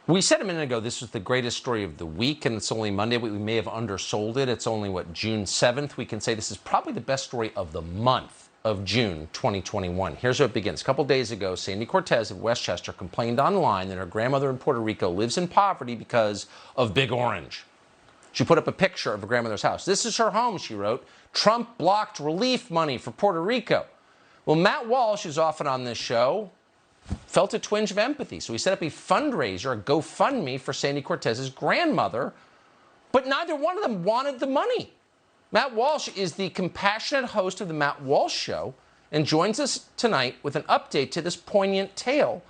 We said a minute ago this was the greatest story of the week, and it's only Monday, but we may have undersold it. It's only, June 7th. We can say this is probably the best story of the month of June 2021. Here's how it begins. A couple days ago, Sandy Cortez of Westchester complained online that her grandmother in Puerto Rico lives in poverty because of Big Orange. She put up a picture of her grandmother's house. This is her home, she wrote. Trump blocked relief money for Puerto Rico. Well, Matt Walsh, who's often on this show, felt a twinge of empathy. So he set up a fundraiser, a GoFundMe for Sandy Cortez's grandmother, but neither one of them wanted the money. Matt Walsh is the compassionate host of the Matt Walsh Show and joins us tonight with an update to this poignant tale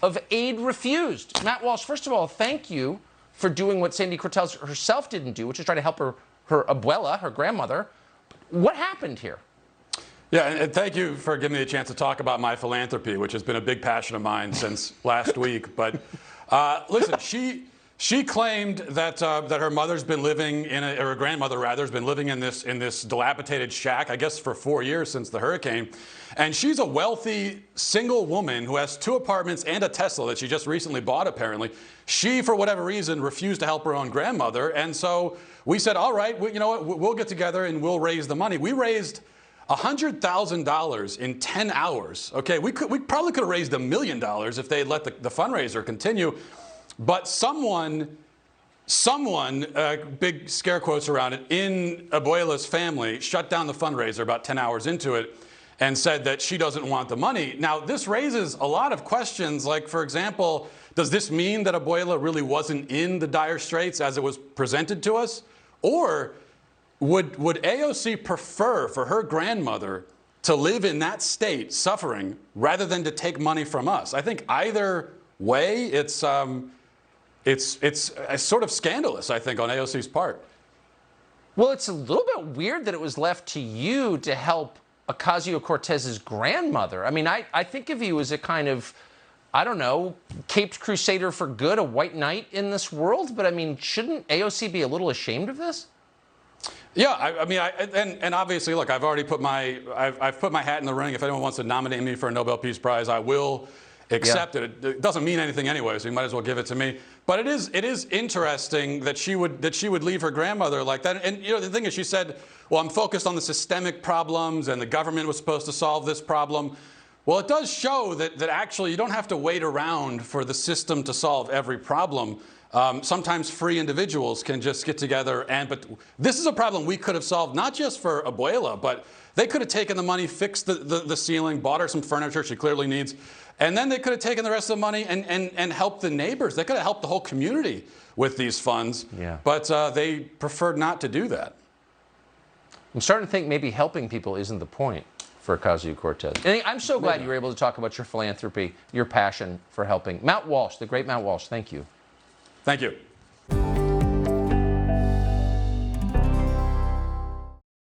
of aid refused. Matt Walsh, first of all, thank you for doing what Sandy Cortez herself didn't do, which is try to help her abuela, her grandmother. What happened here? Yeah, and thank you for giving me a chance to talk about my philanthropy, which has been a big passion of mine since last week. But listen, she claimed that her mother's been living in or her grandmother rather has been living in this dilapidated shack, I guess, for 4 years since the hurricane. And she's a wealthy single woman who has 2 apartments and a Tesla that she just recently bought, apparently. She, for whatever reason, refused to help her own grandmother. And so we said, all right, you know what, we'll get together and we'll raise the money. We raised $100,000 in 10 hours. Okay, we probably could have raised $1 million if they had let the fundraiser continue. But someone, big scare quotes around it, in Abuela's family shut down the fundraiser about 10 hours into it and said that she doesn't want the money. Now, this raises a lot of questions, like, for example, does this mean that Abuela really wasn't in the dire straits as it was presented to us? Or would AOC prefer for her grandmother to live in that state, suffering, rather than to take money from us? I think either way, it's sort of scandalous, I think, on AOC's part. Well, it's a little bit weird that it was left to you to help Ocasio-Cortez's grandmother. I mean, I think of you as a kind of, I don't know, caped crusader for good, a white knight in this world. But I mean, shouldn't AOC be a little ashamed of this? Yeah, I mean, and obviously, look, I've put my hat in the ring. If anyone wants to nominate me for a Nobel Peace Prize, I will accept it. It doesn't mean anything anyway, so you might as well give it to me. But it is interesting that she would leave her grandmother like that. And you know, the thing is, she said, "Well, I'm focused on the systemic problems, and the government was supposed to solve this problem." Well, it does show that actually you don't have to wait around for the system to solve every problem. Sometimes free individuals can just get together, but this is a problem we could have solved, not just for Abuela, but they could have taken the money, fixed the ceiling, bought her some furniture she clearly needs, and then they could have taken the rest of the money and helped the neighbors. They could have helped the whole community with these funds, but they preferred not to do that. I'm starting to think maybe helping people isn't the point for Ocasio-Cortez. And I'm so glad you were able to talk about your philanthropy, your passion for helping. Matt Walsh, the great Matt Walsh, thank you. Thank you.